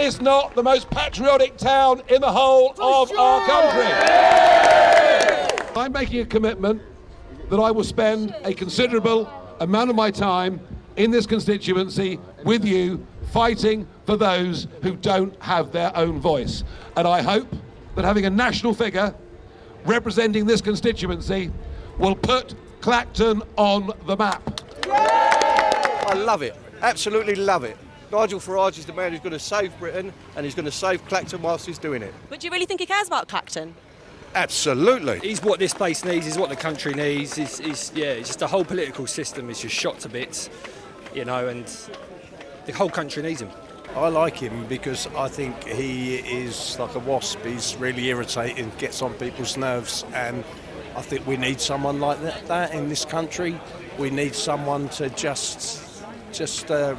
this not the most patriotic town in the whole of our country? I'm making a commitment that I will spend a considerable amount of my time in this constituency with you, fighting for those who don't have their own voice. And I hope that having a national figure representing this constituency will put Clacton on the map. I love it, absolutely love it. Nigel Farage is the man who's going to save Britain, and he's going to save Clacton whilst he's doing it. But do you really think he cares about Clacton? Absolutely. He's what this place needs, he's what the country needs. It's just the whole political system is just shot to bits, you know, and the whole country needs him. I like him because I think he is like a wasp. He's really irritating, gets on people's nerves, and I think we need someone like that in this country. We need someone to just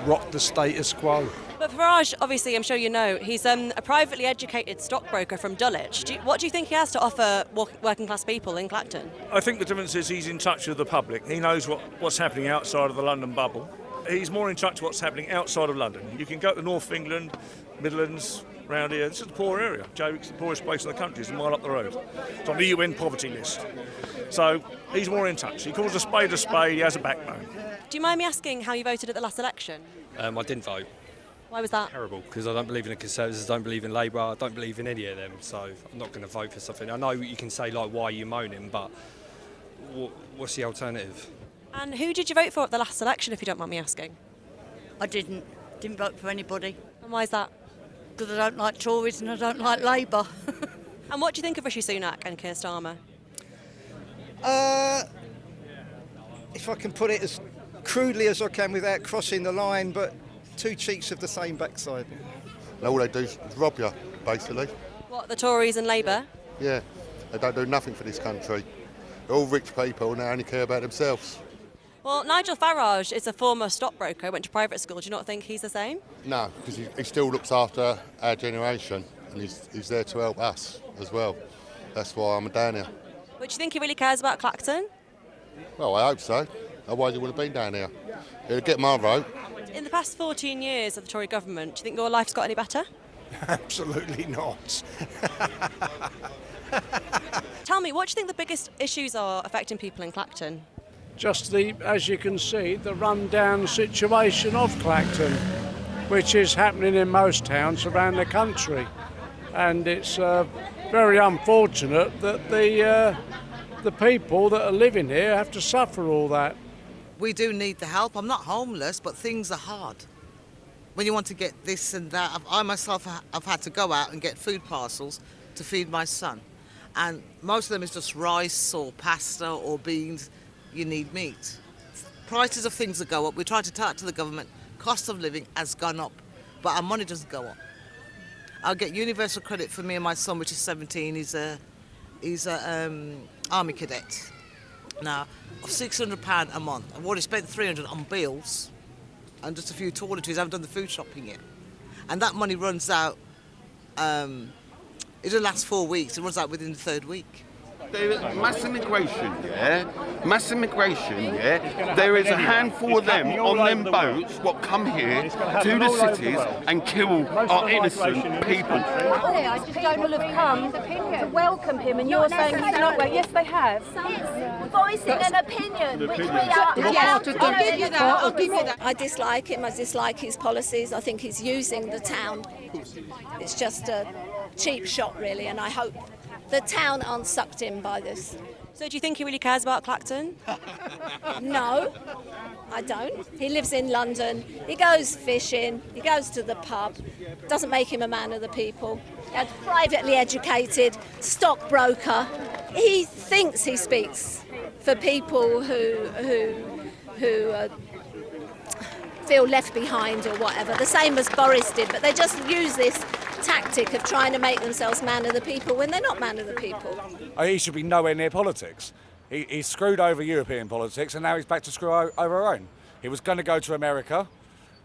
rock the status quo. But Farage, obviously, I'm sure you know, he's a privately educated stockbroker from Dulwich. What do you think he has to offer working class people in Clacton? I think the difference is he's in touch with the public. He knows what's happening outside of the London bubble. He's more in touch with what's happening outside of London. You can go to North England, Midlands, round here. This is a poor area. Jowick's the poorest place in the country. It's a mile up the road. It's on the UN poverty list. So he's more in touch. He calls a spade a spade. He has a backbone. Do you mind me asking how you voted at the last election? I didn't vote. Why was that? Terrible, because I don't believe in the Conservatives, I don't believe in Labour, I don't believe in any of them, so I'm not going to vote for something. I know you can say, like, why are you moaning, but what's the alternative? And who did you vote for at the last election, if you don't mind me asking? I didn't vote for anybody. And why is that? Because I don't like Tories and I don't like Labour. And what do you think of Rishi Sunak and Keir Starmer? If I can put it as crudely as I can without crossing the line, but two cheeks of the same backside. All they do is rob you, basically. What, the Tories and Labour? Yeah, they don't do nothing for this country. They're all rich people and they only care about themselves. Well, Nigel Farage is a former stockbroker, went to private school. Do you not think he's the same? No, because he still looks after our generation and he's there to help us as well. That's why I'm down here. But do you think he really cares about Clacton? Well, I hope so. Otherwise he would have been down here. He'll get my vote. In the past 14 years of the Tory government, do you think your life's got any better? Absolutely not. Tell me, what do you think the biggest issues are affecting people in Clacton? Just as you can see, the run-down situation of Clacton, which is happening in most towns around the country. And it's very unfortunate that the people that are living here have to suffer all that. We do need the help. I'm not homeless, but things are hard. When you want to get this and that, I myself have had to go out and get food parcels to feed my son. And most of them is just rice or pasta or beans. You need meat. Prices of things that go up. We try to talk to the government. Cost of living has gone up, but our money doesn't go up. I'll get universal credit for me and my son, which is 17. He's a army cadet. Now, of £600 a month. I've already spent £300 on bills and just a few toiletries. I haven't done the food shopping yet. And that money runs out, it'll last 4 weeks. It runs out within the third week. There is mass immigration, yeah? Mass immigration, yeah? There is a handful of them on them boats what come here to the cities and kill our innocent people. I just don't have come to welcome him, and you're saying he's not well. Yes, they have. It's voicing an opinion, which we are. I dislike him. I dislike his policies. I think he's using the town. It's just a cheap shot, really, and I hope the town aren't sucked in by this. So do you think he really cares about Clacton? No, I don't. He lives in London, he goes fishing, he goes to the pub. Doesn't make him a man of the people. A privately educated stockbroker. He thinks he speaks for people who feel left behind or whatever, the same as Boris did, but they just use this tactic of trying to make themselves man of the people when they're not man of the people. He should be nowhere near politics. He's screwed over European politics and now he's back to screw over our own. He was going to go to America,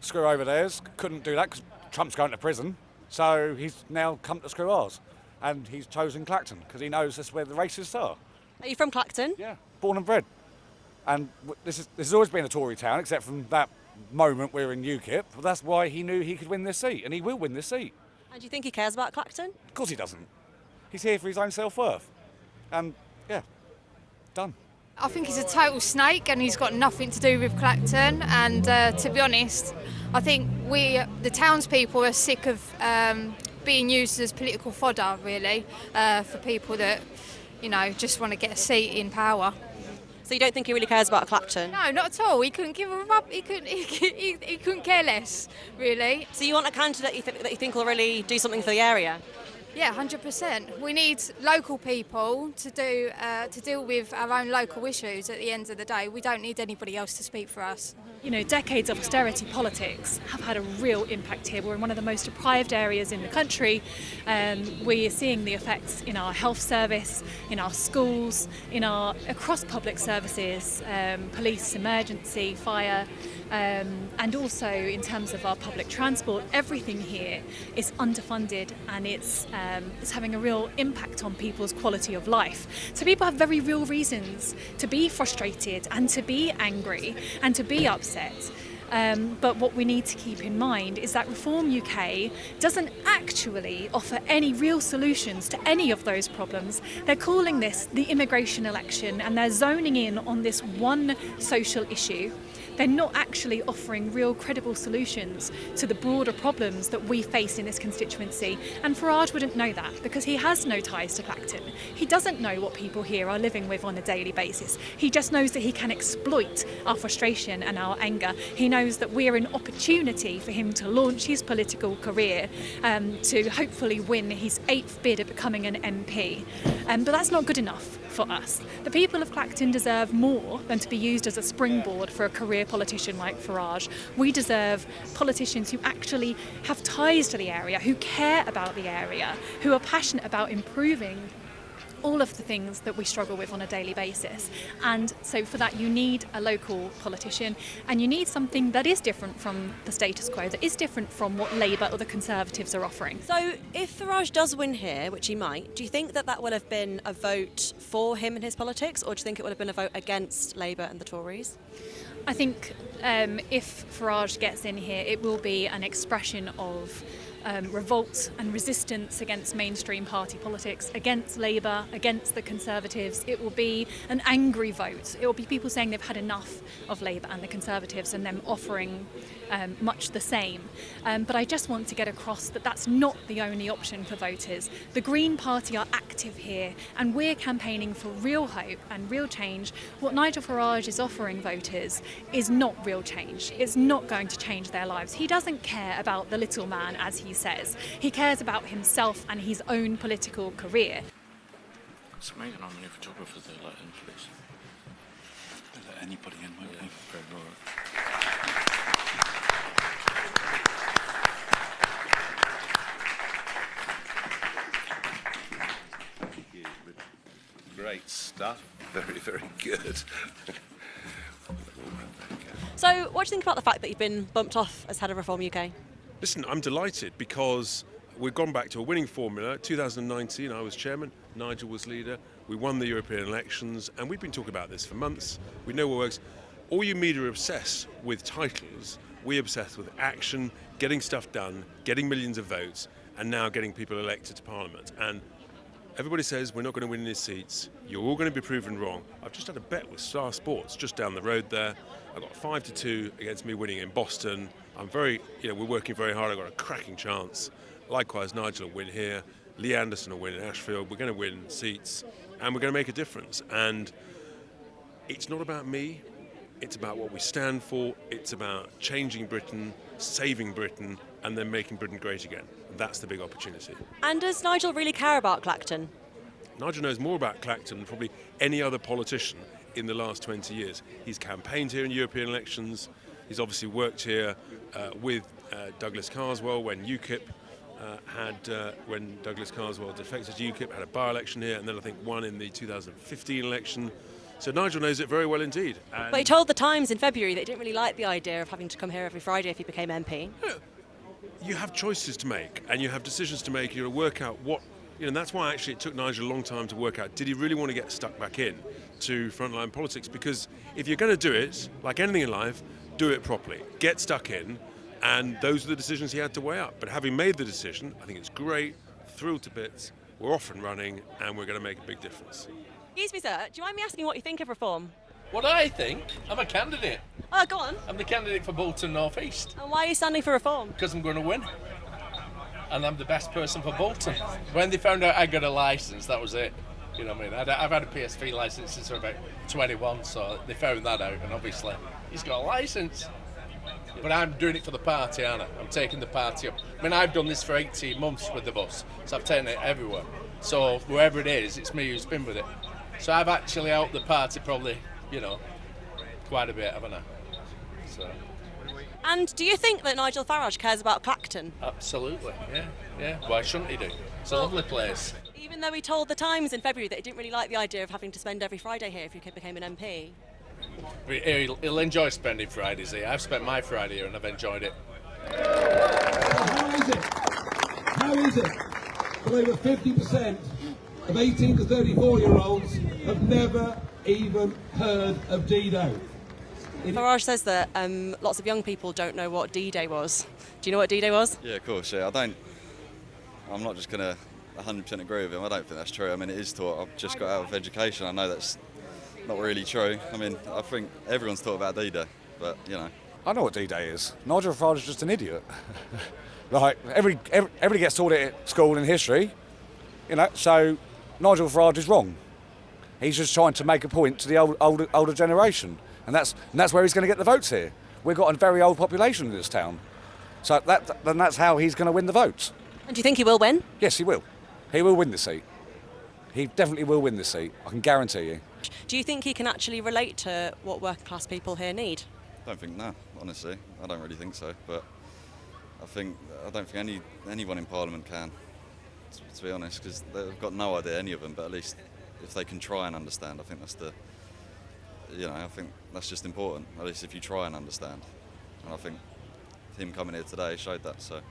screw over theirs, couldn't do that because Trump's going to prison, so he's now come to screw ours. And he's chosen Clacton because he knows that's where the racists are. Are you from Clacton? Yeah, born and bred. And this has always been a Tory town, except from that moment we're in UKIP. But that's why he knew he could win this seat, and he will win this seat. And do you think he cares about Clacton? Of course he doesn't. He's here for his own self-worth. And, yeah, done. I think he's a total snake and he's got nothing to do with Clacton. And to be honest, I think we, the townspeople, are sick of being used as political fodder, really, for people that, you know, just want to get a seat in power. So you don't think he really cares about Clacton? No, not at all. He couldn't give a rub. He couldn't care less, really. So you want a candidate that you think will really do something for the area? Yeah, 100%. We need local people to deal with our own local issues at the end of the day. We don't need anybody else to speak for us. You know, decades of austerity politics have had a real impact here. We're in one of the most deprived areas in the country. We are seeing the effects in our health service, in our schools, across public services, police, emergency, fire, and also in terms of our public transport. Everything here is underfunded, and it's having a real impact on people's quality of life. So people have very real reasons to be frustrated and to be angry and to be upset. But what we need to keep in mind is that Reform UK doesn't actually offer any real solutions to any of those problems. They're calling this the immigration election, and they're zoning in on this one social issue. They're not actually offering real credible solutions to the broader problems that we face in this constituency. And Farage wouldn't know that because he has no ties to Clacton. He doesn't know what people here are living with on a daily basis. He just knows that he can exploit our frustration and our anger. He knows that we're an opportunity for him to launch his political career, to hopefully win his 8th bid at becoming an MP. But that's not good enough for us. The people of Clacton deserve more than to be used as a springboard for a career politician like Farage. We deserve politicians who actually have ties to the area, who care about the area, who are passionate about improving all of the things that we struggle with on a daily basis. And so for that you need a local politician, and you need something that is different from the status quo, that is different from what Labour or the Conservatives are offering. So if Farage does win here, which he might, do you think that would have been a vote for him and his politics, or do you think it would have been a vote against Labour and the Tories? I think if Farage gets in here, it will be an expression of revolt and resistance against mainstream party politics, against Labour, against the Conservatives. It will be an angry vote. It will be people saying they've had enough of Labour and the Conservatives and them offering much the same. But I just want to get across that that's not the only option for voters. The Green Party are active here, and we're campaigning for real hope and real change. What Nigel Farage is offering voters is not real change. It's not going to change their lives. He doesn't care about the little man, as he says. He cares about himself and his own political career. It's amazing how many photographers they let in, please. They let anybody in, won't they? Very right. Great stuff. Very, very good. So what do you think about the fact that you've been bumped off as head of Reform UK? Listen, I'm delighted because we've gone back to a winning formula. 2019, I was chairman, Nigel was leader. We won the European elections, and we've been talking about this for months. We know what works. All you media are obsessed with titles. We're obsessed with action, getting stuff done, getting millions of votes, and now getting people elected to Parliament. And everybody says we're not going to win any seats. You're all going to be proven wrong. I've just had a bet with Star Sports just down the road there. I got 5-2 against me winning in Boston. We're working very hard. I've got a cracking chance. Likewise, Nigel will win here. Lee Anderson will win in Ashfield. We're going to win seats, and we're going to make a difference. And it's not about me. It's about what we stand for. It's about changing Britain, saving Britain, and then making Britain great again. That's the big opportunity. And does Nigel really care about Clacton? Nigel knows more about Clacton than probably any other politician in the last 20 years. He's campaigned here in European elections. He's obviously worked here with Douglas Carswell when UKIP when Douglas Carswell defected to UKIP, had a by-election here, and then I think won in the 2015 election. So Nigel knows it very well indeed. But he told the Times in February that he didn't really like the idea of having to come here every Friday if he became MP. You have choices to make, and you have decisions to make. You've got to work out what, and that's why actually it took Nigel a long time to work out, did he really want to get stuck back in to frontline politics? Because if you're going to do it, like anything in life, do it properly. Get stuck in, And those are the decisions he had to weigh up. But having made the decision, I think it's great, thrilled to bits, we're off and running, and we're going to make a big difference. Excuse me, sir. Do you mind me asking what you think of reform? What I think? I'm a candidate. Oh, go on. I'm the candidate for Bolton North East. And why are you standing for reform? Because I'm going to win. And I'm the best person for Bolton. When they found out I got a licence, that was it. You know what I mean? I've had a PSV licence since I was about 21, so they found that out, and obviously he's got a licence. But I'm doing it for the party, aren't I? I'm taking the party up. I mean, I've done this for 18 months with the bus, so I've taken it everywhere. So whoever it is, it's me who's been with it. So I've actually helped the party probably, you know, quite a bit, haven't I? So. And do you think that Nigel Farage cares about Clacton? Absolutely, yeah. Why shouldn't he do? It's a lovely place. Even though he told the Times in February that he didn't really like the idea of having to spend every Friday here if you became an MP. He'll enjoy spending Fridays here. I've spent my Friday here and I've enjoyed it. How is it that over 50% of 18 to 34-year-olds have never even heard of D-Day? Farage says that lots of young people don't know what D-Day was. Do you know what D-Day was? Yeah, of course, yeah. I'm not just going to 100% agree with him. I don't think that's true. I mean, it is taught. I've just got out of education. I know that's not really true. I mean, I think everyone's taught about D-Day, but, you know. I know what D-Day is. Nigel Farage is just an idiot. Like, everybody gets taught it at school in history, you know, so Nigel Farage is wrong. He's just trying to make a point to the older generation, and that's where he's going to get the votes here. We've got a very old population in this town, so that's how he's going to win the votes. And do you think he will win? Yes, he will. He will win the seat. He definitely will win the seat, I can guarantee you. Do you think he can actually relate to what working class people here need? I don't think, no, honestly. I don't really think so, but I don't think anyone in Parliament can, to be honest, because they've got no idea, any of them, but at least if they can try and understand, I think I think that's just important, at least if you try and understand. And I think him coming here today showed that, so.